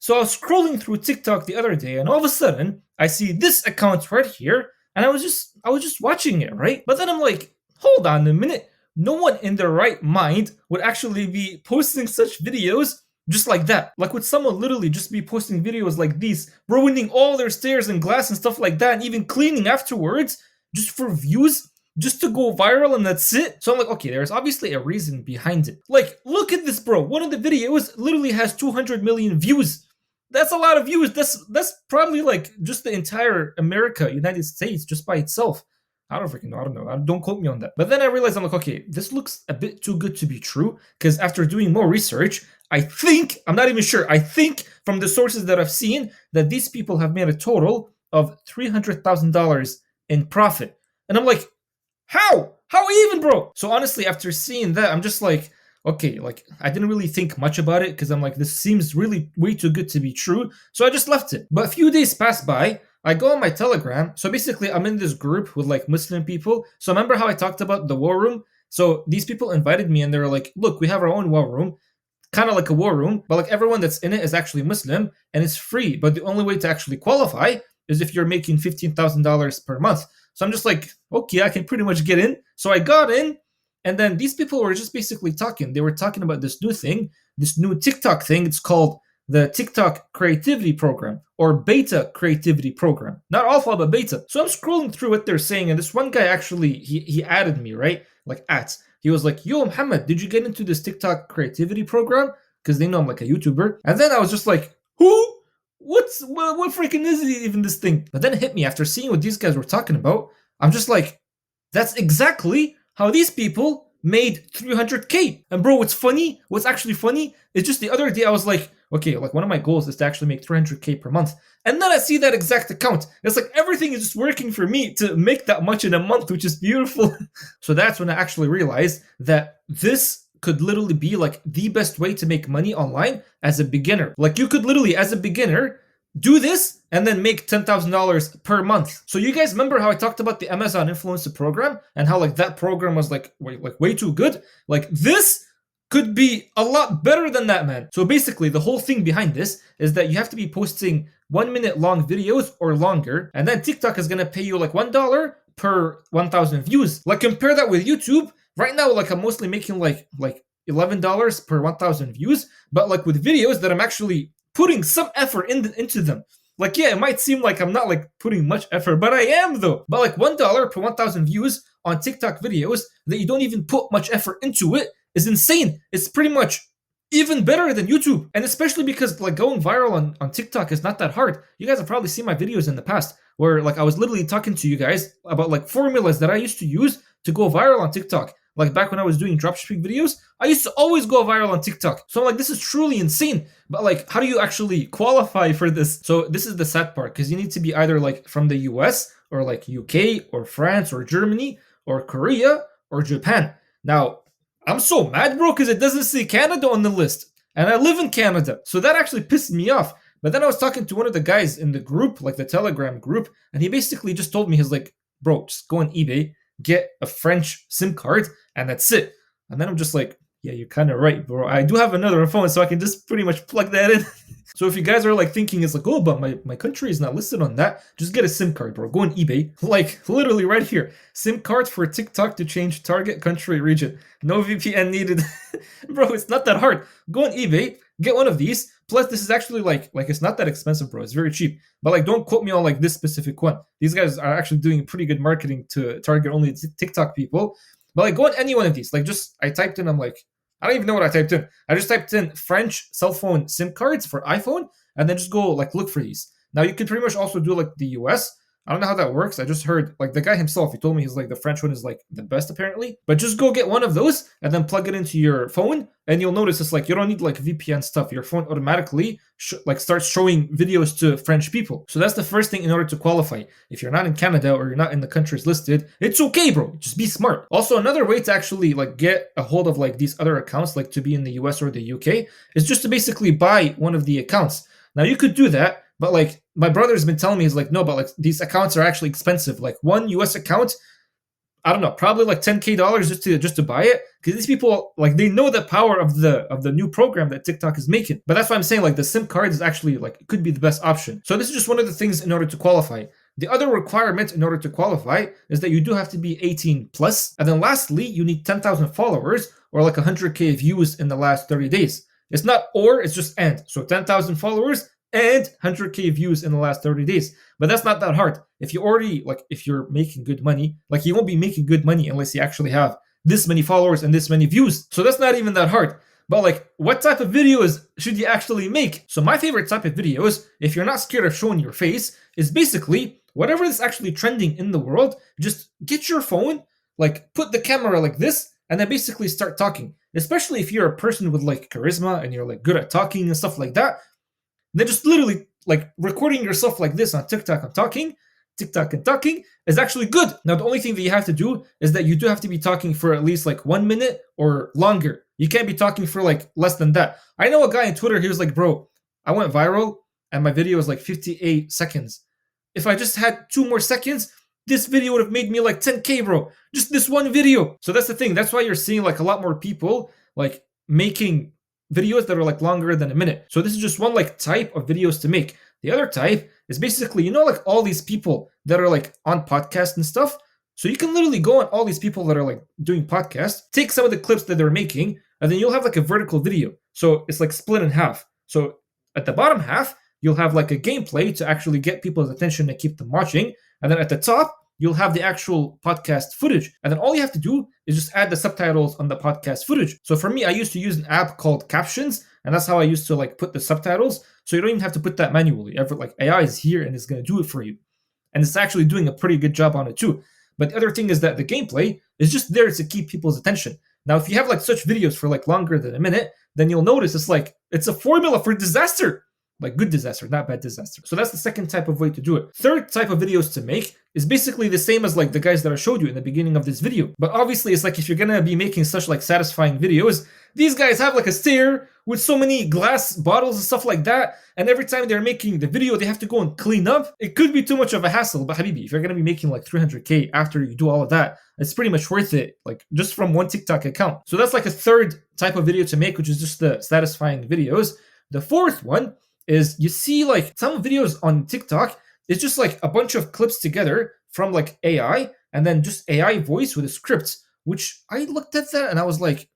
So I was scrolling through TikTok the other day, and all of a sudden I see this account right here, and I was just watching it, right? But then I'm like, hold on a minute. No one in their right mind would actually be posting such videos just like that. Like, would someone literally just be posting videos like these, ruining all their stairs and glass and stuff like that, and even cleaning afterwards just for views? Just to go viral and that's it? So I'm like, okay, there's obviously a reason behind it. Like, look at this, bro. One of the videos literally has 200 million views. That's a lot of views. That's probably like just the entire America, United States, just by itself. I don't freaking know. I don't know. Don't quote me on that. But then I realized I'm like, okay, this looks a bit too good to be true. Because after doing more research, I think, I'm not even sure, I think from the sources that I've seen that these people have made a total of $300,000 in profit. And I'm like, how? How even, bro? So honestly, after seeing that, I'm just like, okay, like I didn't really think much about it because I'm like, this seems really way too good to be true. So I just left it. But a few days passed by. I go on my Telegram. So basically, I'm in this group with like Muslim people. So remember how I talked about the war room? So these people invited me and they were like, look, we have our own war room, kind of like a war room, but like everyone that's in it is actually Muslim and it's free. But the only way to actually qualify is if you're making $15,000 per month. So I'm just like, okay, I can pretty much get in. So I got in, and then these people were just basically talking. They were talking about this new thing, this new TikTok thing. It's called the TikTok Creativity Program or Beta Creativity Program. Not alpha, but beta. So I'm scrolling through what they're saying, and this one guy actually, he added me, right? Like ads. He was like, yo, Muhammad, did you get into this TikTok Creativity Program? Because they know I'm like a YouTuber. And then I was just like, who? What freaking is even this thing? But then it hit me after seeing what these guys were talking about. I'm just like, that's exactly how these people made 300K. And bro, what's actually funny is just the other day I was like, okay, like one of my goals is to actually make 300K per month. And then I see that exact account. It's like everything is just working for me to make that much in a month, which is beautiful. So that's when I actually realized that this could literally be like the best way to make money online as a beginner. Like you could literally, as a beginner, do this and then make $10,000 per month. So you guys remember how I talked about the Amazon Influencer Program and how like that program was like way too good? Like this could be a lot better than that, man. So basically the whole thing behind this is that you have to be posting 1 minute long videos or longer, and then TikTok is gonna pay you like $1 per 1,000 views. Like compare that with YouTube. Right now, like I'm mostly making like $11 per 1,000 views, but like with videos that I'm actually putting some effort into them. Like, yeah, it might seem like I'm not like putting much effort, but I am though. But like $1 per 1,000 views on TikTok videos that you don't even put much effort into it is insane. It's pretty much even better than YouTube. And especially because like going viral on TikTok is not that hard. You guys have probably seen my videos in the past where like I was literally talking to you guys about like formulas that I used to use to go viral on TikTok. Like back when I was doing dropshipping videos, I used to always go viral on TikTok. So I'm like, this is truly insane. But like, how do you actually qualify for this? So this is the sad part, because you need to be either like from the US or like UK or France or Germany or Korea or Japan. Now, I'm so mad, bro, because it doesn't say Canada on the list. And I live in Canada. So that actually pissed me off. But then I was talking to one of the guys in the group, like the Telegram group, and he basically just told me, he's like, bro, just go on eBay, get a French SIM card, and that's it. And then I'm just like, yeah, you're kind of right, bro. I do have another phone, so I can just pretty much plug that in. So if you guys are like thinking it's like, oh, but my country is not listed on that, just get a SIM card, bro. Go on eBay, like literally right here. SIM card for TikTok to change target country region. No VPN needed. Bro, it's not that hard. Go on eBay, get one of these. Plus, this is actually like it's not that expensive, bro. It's very cheap. But like, don't quote me on like this specific one. These guys are actually doing pretty good marketing to target only TikTok people. But like, go on any one of these. Like, just I typed in. I'm like, I don't even know what I typed in. I just typed in French cell phone SIM cards for iPhone, and then just go like look for these. Now you can pretty much also do like the US. I don't know how that works. I just heard like the guy himself, he told me he's like the French one is like the best apparently. But just go get one of those and then plug it into your phone, and you'll notice it's like you don't need like VPN stuff. Your phone automatically like starts showing videos to French people. So that's the first thing in order to qualify. If you're not in Canada or you're not in the countries listed, it's okay, bro. Just be smart. Also, another way to actually like get a hold of like these other accounts, like to be in the US or the UK, is just to basically buy one of the accounts. Now you could do that, but like my brother's been telling me, he's like, no, but like these accounts are actually expensive. Like one US account, I don't know, probably like $10K just to buy it, because these people like they know the power of the new program that TikTok is making. But that's why I'm saying like the SIM card is actually like it could be the best option. So this is just one of the things in order to qualify. The other requirement in order to qualify is that you do have to be 18 plus, and then lastly you need 10,000 followers or like 100K views in the last 30 days. It's not or, it's just and. So 10,000 followers and 100K views in the last 30 days. But that's not that hard. If you already, like, if you're making good money, like, you won't be making good money unless you actually have this many followers and this many views. So that's not even that hard. But, like, what type of videos should you actually make? So my favorite type of videos, if you're not scared of showing your face, is basically whatever is actually trending in the world, just get your phone, like, put the camera like this, and then basically start talking. Especially if you're a person with, like, charisma and you're, like, good at talking and stuff like that. Then just literally like recording yourself like this on TikTok and talking is actually good. Now the only thing that you have to do is that you do have to be talking for at least like 1 minute or longer. You can't be talking for like less than that. I know a guy on Twitter, he was like, bro, I went viral and my video was like 58 seconds. If I just had 2 more seconds, this video would have made me like 10K, bro. Just this one video. So that's the thing. That's why you're seeing like a lot more people like making videos that are like longer than a minute. So this is just one like type of videos to make. The other type is basically, you know, like all these people that are like on podcasts and stuff. So you can literally go on all these people that are like doing podcasts, take some of the clips that they're making, and then you'll have like a vertical video. So it's like split in half. So at the bottom half, you'll have like a gameplay to actually get people's attention and keep them watching. And then at the top, you'll have the actual podcast footage. And then all you have to do is just add the subtitles on the podcast footage. So for me, I used to use an app called Captions, and that's how I used to like put the subtitles. So you don't even have to put that manually. Like AI is here and it's going to do it for you. And it's actually doing a pretty good job on it too. But the other thing is that the gameplay is just there to keep people's attention. Now, if you have like such videos for like longer than a minute, then you'll notice it's a formula for disaster. Like good disaster, not bad disaster. So that's the second type of way to do it. Third type of videos to make is basically the same as like the guys that I showed you in the beginning of this video. But obviously it's like if you're gonna be making such like satisfying videos, these guys have like a stair with so many glass bottles and stuff like that. And every time they're making the video, they have to go and clean up. It could be too much of a hassle, but Habibi, if you're gonna be making like 300K after you do all of that, it's pretty much worth it, like just from one TikTok account. So that's like a third type of video to make, which is just the satisfying videos. The fourth one is you see like some videos on TikTok, it's just like a bunch of clips together from like AI and then just AI voice with a script, which I looked at that and I was like,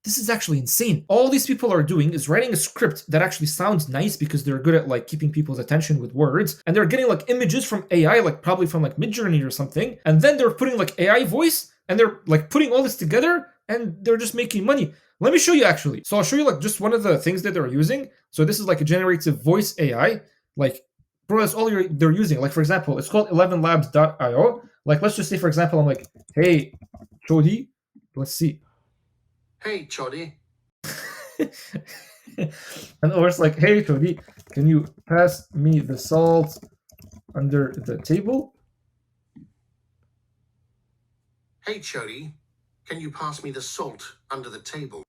this is actually insane. All these people are doing is writing a script that actually sounds nice because they're good at like keeping people's attention with words, and they're getting like images from AI, like probably from like Midjourney or something, and then they're putting like AI voice and they're like putting all this together and they're just making money. Let me show you actually. So I'll show you like just one of the things that they're using. So this is like a generative voice AI. Like, bro, that's all they're using. Like for example, it's called 11labs.io. Like let's just say for example, I'm like, hey, Chody, let's see. Hey, Chody. And or it's like, hey, Chody, can you pass me the salt under the table? Hey, Chody, can you pass me the salt under the table?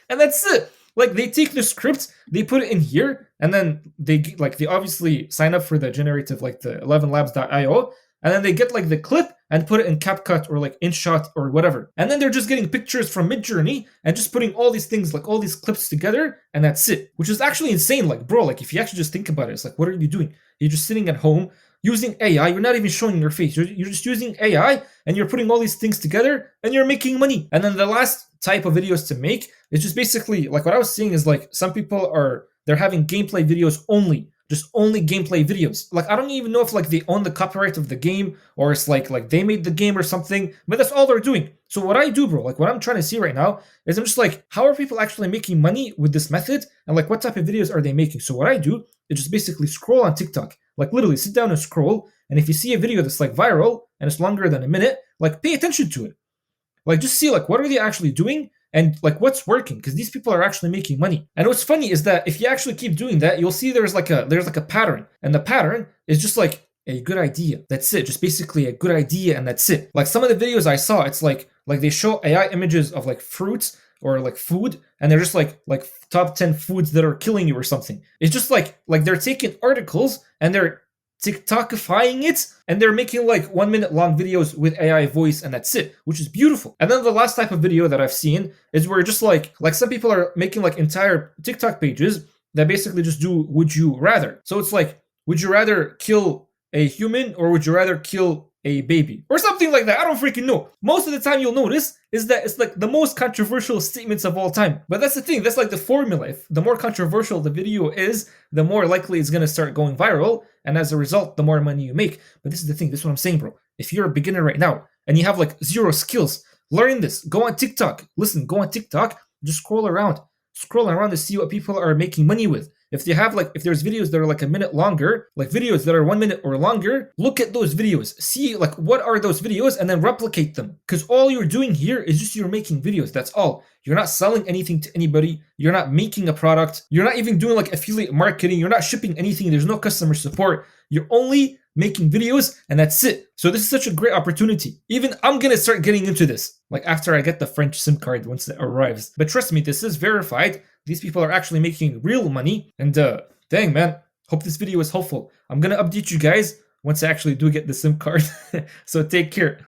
And that's it. Like they take the script, they put it in here, and then they obviously sign up for the generative like the 11labs.io, and then they get like the clip and put it in CapCut or like InShot or whatever. And then they're just getting pictures from Midjourney and just putting all these things, like all these clips together, and that's it. Which is actually insane. Like, bro, like if you actually just think about it, it's like, what are you doing? You're just sitting at home using AI. You're not even showing your face. You're just using AI and you're putting all these things together and you're making money. And then the last type of videos to make is just basically like what I was seeing is like some people they're having gameplay videos only. Just only gameplay videos. Like I don't even know if like they own the copyright of the game or it's like they made the game or something, but that's all they're doing. So what I do, bro, like what I'm trying to see right now is I'm just like, how are people actually making money with this method? And like what type of videos are they making? So what I do is just basically scroll on TikTok. Like literally sit down and scroll. And if you see a video that's like viral and it's longer than a minute, like pay attention to it. Like just see like what are they actually doing? And like what's working, because these people are actually making money. And what's funny is that if you actually keep doing that, you'll see there's like a pattern, and the pattern is just like a good idea. That's it. Just basically a good idea, and that's it. Like some of the videos I saw, it's like they show AI images of like fruits or like food, and they're just like top 10 foods that are killing you or something. It's just like they're taking articles and they're TikTokifying it, and they're making like 1 minute long videos with AI voice, and that's it, which is beautiful. And then the last type of video that I've seen is where just like some people are making like entire TikTok pages that basically just do would you rather. So it's like, would you rather kill a human or would you rather kill a baby or something like that? I don't freaking know. Most of the time you'll notice is that it's like the most controversial statements of all time. But that's the thing, that's like the formula. If the more controversial the video is, the more likely it's gonna start going viral, and as a result, the more money you make. But this is the thing, this is what I'm saying, bro. If you're a beginner right now and you have like zero skills, learn this. Go on TikTok. Listen, go on TikTok, just scroll around to see what people are making money with. If they have like, if there's videos that are like a minute longer, like videos that are 1 minute or longer, look at those videos, see like what are those videos, and then replicate them. Because all you're doing here is just you're making videos. That's all. You're not selling anything to anybody. You're not making a product. You're not even doing like affiliate marketing. You're not shipping anything. There's no customer support. You're only making videos, and that's it. So this is such a great opportunity. Even I'm gonna start getting into this, like after I get the French SIM card once it arrives. But trust me, this is verified. These people are actually making real money, and dang man, hope this video was helpful. I'm gonna update you guys once I actually do get the SIM card. So take care.